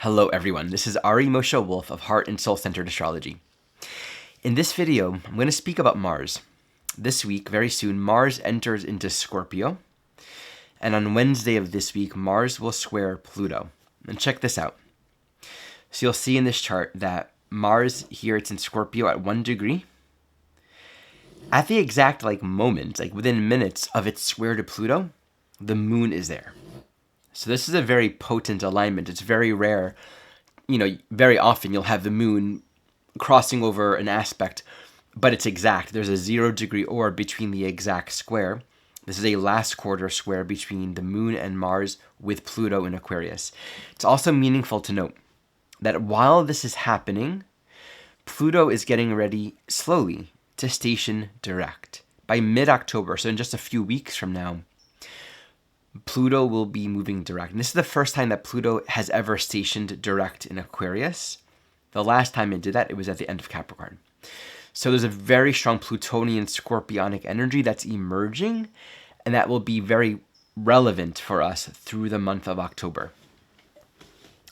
Hello everyone, this is Ari Moshe Wolf of Heart and Soul Centered Astrology. In this video, I'm going to speak about Mars. This week, very soon, Mars enters into Scorpio, and on Wednesday of this week, Mars will square Pluto. And check this out. So you'll see in this chart that Mars here, it's in Scorpio at 1 degree. At the exact moment, within minutes of its square to Pluto, the moon is there. So this is a very potent alignment. It's very rare. Very often you'll have the moon crossing over an aspect, but it's exact. There's a 0 degree orb between the exact square. This is a last quarter square between the moon and Mars with Pluto in Aquarius. It's also meaningful to note that while this is happening, Pluto is getting ready slowly to station direct. By mid-October, so in just a few weeks from now, Pluto will be moving direct. And this is the first time that Pluto has ever stationed direct in Aquarius. The last time it did that, it was at the end of Capricorn. So there's a very strong Plutonian Scorpionic energy that's emerging, and that will be very relevant for us through the month of October.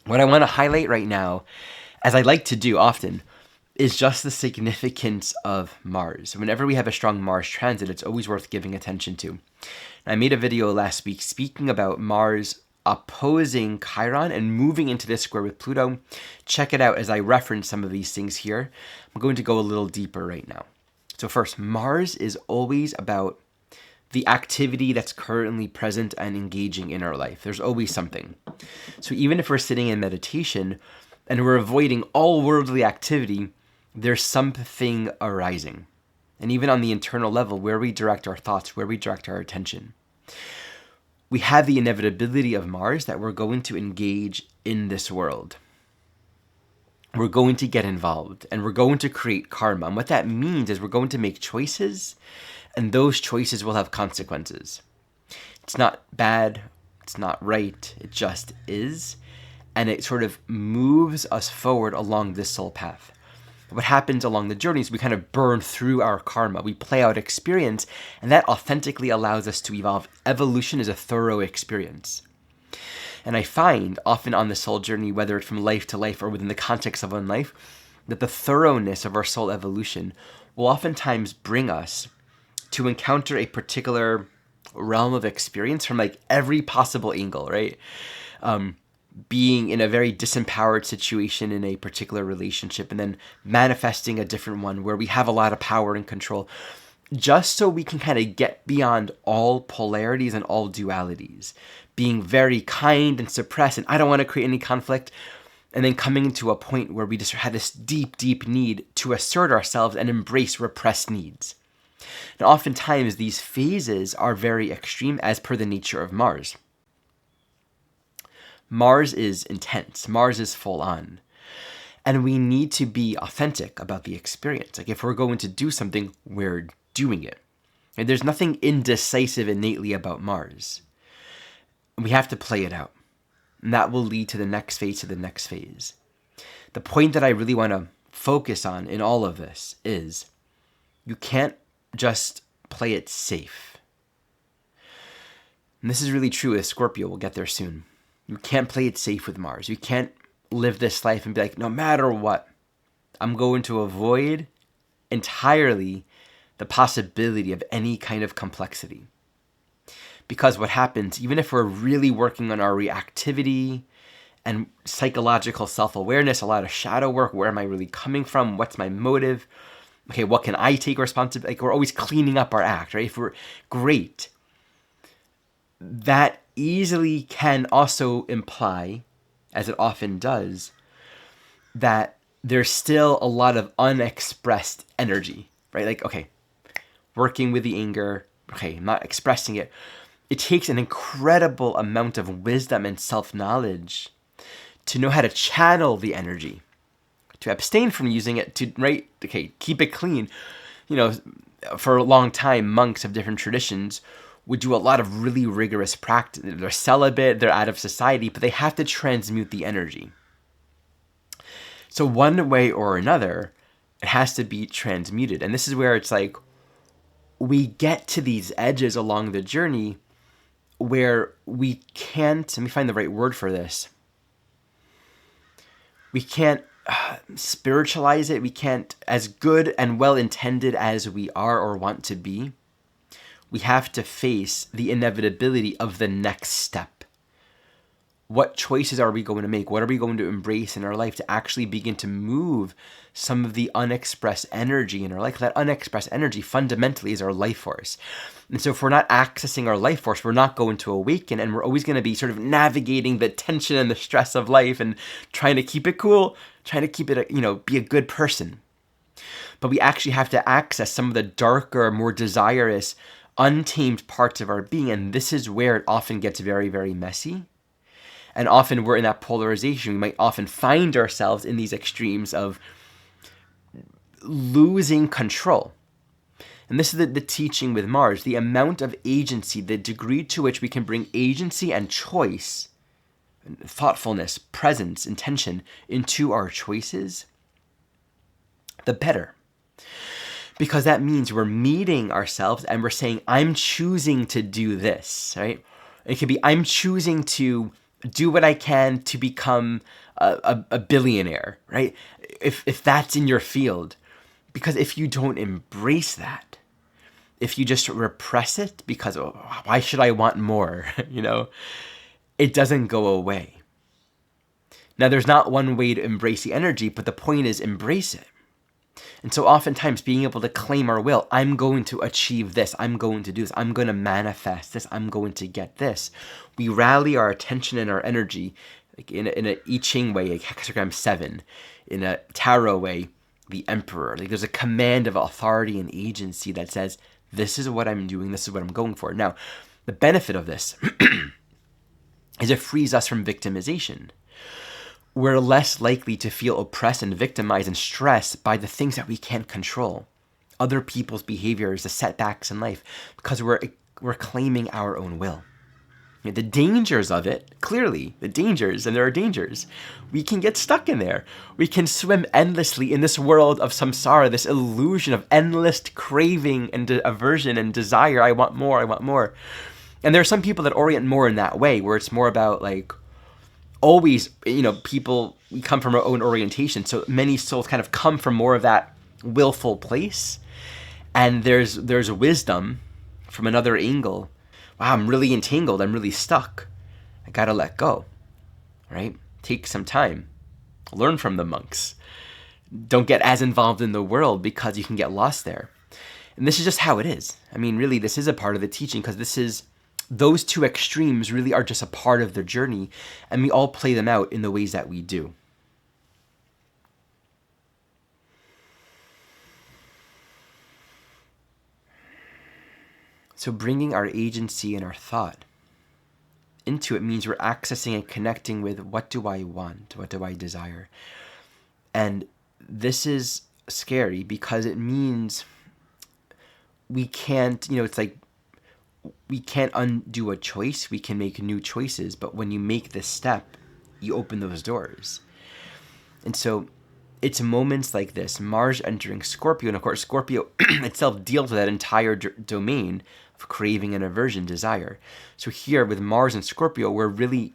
What I want to highlight right now, as I like to do often, is just the significance of Mars. Whenever we have a strong Mars transit, it's always worth giving attention to. I made a video last week speaking about Mars opposing Chiron and moving into this square with Pluto. Check it out as I reference some of these things here. I'm going to go a little deeper right now. So first, Mars is always about the activity that's currently present and engaging in our life. There's always something. So even if we're sitting in meditation and we're avoiding all worldly activity, there's something arising. And even on the internal level, where we direct our thoughts, where we direct our attention. We have the inevitability of Mars that we're going to engage in this world. We're going to get involved, and we're going to create karma. And what that means is we're going to make choices, and those choices will have consequences. It's not bad, it's not right, it just is. And it sort of moves us forward along this soul path. What happens along the journey is we kind of burn through our karma. We play out experience, and that authentically allows us to evolve. Evolution is a thorough experience. And I find often on the soul journey, whether it's from life to life or within the context of one life, that the thoroughness of our soul evolution will oftentimes bring us to encounter a particular realm of experience from every possible angle, right? Being in a very disempowered situation in a particular relationship and then manifesting a different one where we have a lot of power and control, just so we can kind of get beyond all polarities and all dualities, being very kind and suppressed and I don't want to create any conflict, and then coming to a point where we just had this deep, deep need to assert ourselves and embrace repressed needs. And oftentimes these phases are very extreme as per the nature of Mars. Mars is intense. Mars is full on. And we need to be authentic about the experience. If we're going to do something, we're doing it. And there's nothing indecisive innately about Mars. We have to play it out. And that will lead to the next phase, to the next phase. The point that I really want to focus on in all of this is you can't just play it safe. And this is really true with Scorpio. We'll get there soon. You can't play it safe with Mars. You can't live this life and be like, no matter what, I'm going to avoid entirely the possibility of any kind of complexity. Because what happens, even if we're really working on our reactivity and psychological self-awareness, a lot of shadow work, where am I really coming from? What's my motive? Okay, what can I take responsibility? We're always cleaning up our act, right? If we're great, that easily can also imply, as it often does, that there's still a lot of unexpressed energy, right? Okay, working with the anger, okay, I'm not expressing it. It takes an incredible amount of wisdom and self-knowledge to know how to channel the energy, to abstain from using it, to, right? Okay, keep it clean. For a long time, monks of different traditions would do a lot of really rigorous practice. They're celibate, they're out of society, but they have to transmute the energy. So one way or another, it has to be transmuted. And this is where it's we get to these edges along the journey where we can't, let me find the right word for this. We can't spiritualize it. We can't, as good and well-intended as we are or want to be, we have to face the inevitability of the next step. What choices are we going to make? What are we going to embrace in our life to actually begin to move some of the unexpressed energy in our life? That unexpressed energy fundamentally is our life force. And so if we're not accessing our life force, we're not going to awaken, and we're always going to be sort of navigating the tension and the stress of life and trying to keep it cool, trying to keep it, be a good person. But we actually have to access some of the darker, more desirous, untamed parts of our being. And this is where it often gets very, very messy. And often we're in that polarization. We might often find ourselves in these extremes of losing control. And this is the teaching with Mars, the amount of agency, the degree to which we can bring agency and choice, thoughtfulness, presence, intention into our choices, the better. Because that means we're meeting ourselves and we're saying, I'm choosing to do this, right? It could be, I'm choosing to do what I can to become a billionaire, right? If that's in your field. Because if you don't embrace that, if you just repress it because, oh, why should I want more? It doesn't go away. Now, there's not one way to embrace the energy, but the point is embrace it. And so oftentimes being able to claim our will, I'm going to achieve this, I'm going to do this, I'm going to manifest this, I'm going to get this. We rally our attention and our energy like in a I Ching way, like hexagram 7, in a tarot way, the Emperor. Like there's a command of authority and agency that says, this is what I'm doing, this is what I'm going for. Now, the benefit of this is it frees us from victimization. We're less likely to feel oppressed and victimized and stressed by the things that we can't control. Other people's behaviors, the setbacks in life, because we're claiming our own will. The dangers of it, clearly, the dangers, and there are dangers. We can get stuck in there. We can swim endlessly in this world of samsara, this illusion of endless craving and aversion and desire. I want more, I want more. And there are some people that orient more in that way, where it's more about like, always, people, we come from our own orientation. So many souls kind of come from more of that willful place. And there's wisdom from another angle. Wow, I'm really entangled. I'm really stuck. I gotta let go, right? Take some time. Learn from the monks. Don't get as involved in the world because you can get lost there. And this is just how it is. I mean, really, this is a part of the teaching because those two extremes really are just a part of the journey, and we all play them out in the ways that we do. So bringing our agency and our thought into it means we're accessing and connecting with, what do I want? What do I desire? And this is scary because it means we can't, it's like, we can't undo a choice. We can make new choices. But when you make this step, you open those doors. And so it's moments like this, Mars entering Scorpio. And of course, Scorpio itself deals with that entire domain of craving and aversion, desire. So here with Mars and Scorpio, we're really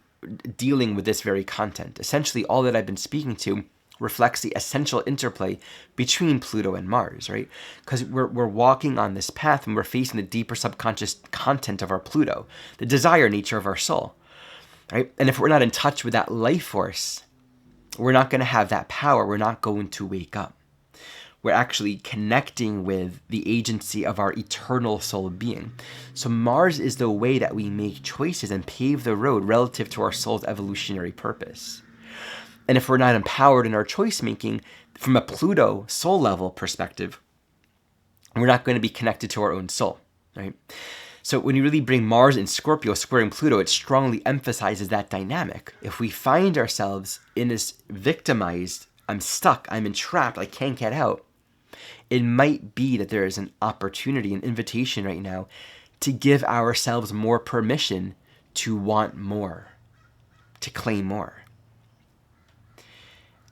dealing with this very content. Essentially, all that I've been speaking to reflects the essential interplay between Pluto and Mars, right? Because we're walking on this path and we're facing the deeper subconscious content of our Pluto, the desire nature of our soul, right? And if we're not in touch with that life force, we're not going to have that power. We're not going to wake up. We're actually connecting with the agency of our eternal soul being. So Mars is the way that we make choices and pave the road relative to our soul's evolutionary purpose. And if we're not empowered in our choice making from a Pluto soul level perspective, we're not going to be connected to our own soul, right? So when you really bring Mars in Scorpio squaring Pluto, it strongly emphasizes that dynamic. If we find ourselves in this victimized, I'm stuck, I'm entrapped, I can't get out, it might be that there is an opportunity, an invitation right now to give ourselves more permission to want more, to claim more.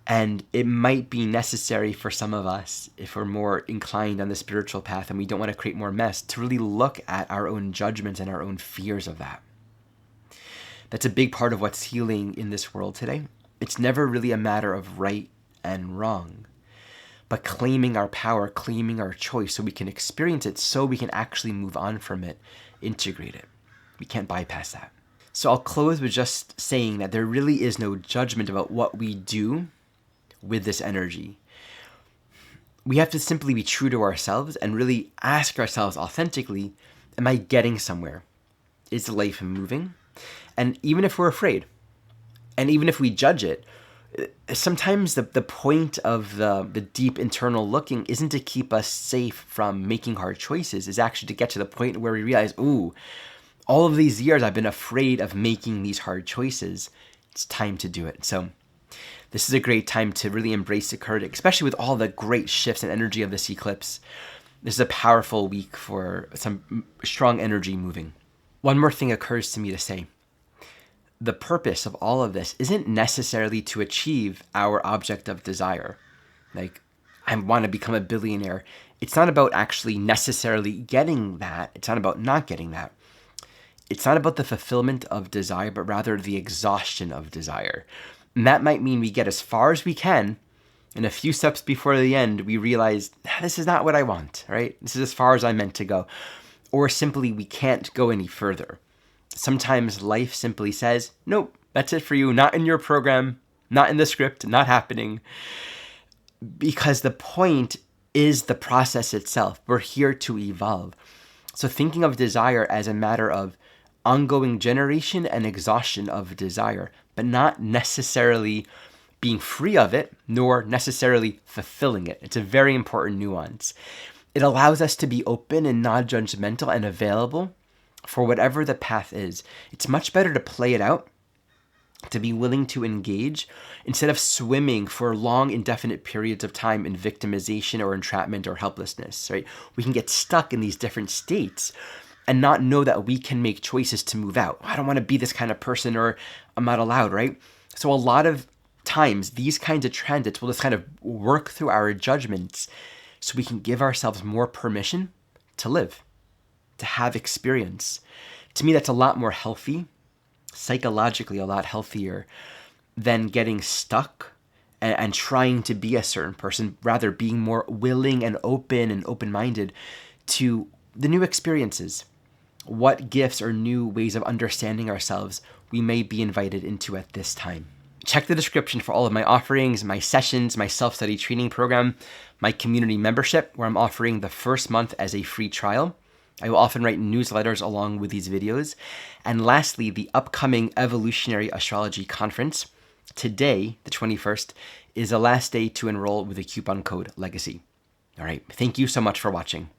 And it might be necessary for some of us, if we're more inclined on the spiritual path and we don't want to create more mess, to really look at our own judgments and our own fears of that. That's a big part of what's healing in this world today. It's never really a matter of right and wrong, but claiming our power, claiming our choice so we can experience it, so we can actually move on from it, integrate it. We can't bypass that. So I'll close with just saying that there really is no judgment about what we do with this energy. We have to simply be true to ourselves and really ask ourselves authentically, am I getting somewhere? Is life moving? And even if we're afraid, and even if we judge it, sometimes the point of the deep internal looking isn't to keep us safe from making hard choices, is actually to get to the point where we realize, ooh, all of these years I've been afraid of making these hard choices. It's time to do it. So this is a great time to really embrace the courage, especially with all the great shifts and energy of this eclipse. This is a powerful week for some strong energy moving. One more thing occurs to me to say. The purpose of all of this isn't necessarily to achieve our object of desire. Like, I want to become a billionaire. It's not about actually necessarily getting that. It's not about not getting that. It's not about the fulfillment of desire, but rather the exhaustion of desire. And that might mean we get as far as we can, and a few steps before the end, we realize, this is not what I want, right? This is as far as I'm meant to go. Or simply, we can't go any further. Sometimes life simply says, nope, that's it for you. Not in your program, not in the script, not happening. Because the point is the process itself. We're here to evolve. So thinking of desire as a matter of ongoing generation and exhaustion of desire, but not necessarily being free of it, nor necessarily fulfilling it. It's a very important nuance. It allows us to be open and non-judgmental and available for whatever the path is. It's much better to play it out, to be willing to engage, instead of swimming for long, indefinite periods of time in victimization or entrapment or helplessness, right? We can get stuck in these different states and not know that we can make choices to move out. I don't want to be this kind of person, or I'm not allowed, right? So a lot of times, these kinds of transits will just kind of work through our judgments so we can give ourselves more permission to live, to have experience. To me, that's a lot more healthy, psychologically a lot healthier than getting stuck and trying to be a certain person, rather being more willing and open-minded to the new experiences. What gifts or new ways of understanding ourselves we may be invited into at this time. Check the description for all of my offerings, my sessions, my self-study training program, my community membership, where I'm offering the first month as a free trial. I will often write newsletters along with these videos. And lastly, the upcoming Evolutionary Astrology Conference. Today, the 21st, is the last day to enroll with the coupon code LEGACY. All right, thank you so much for watching.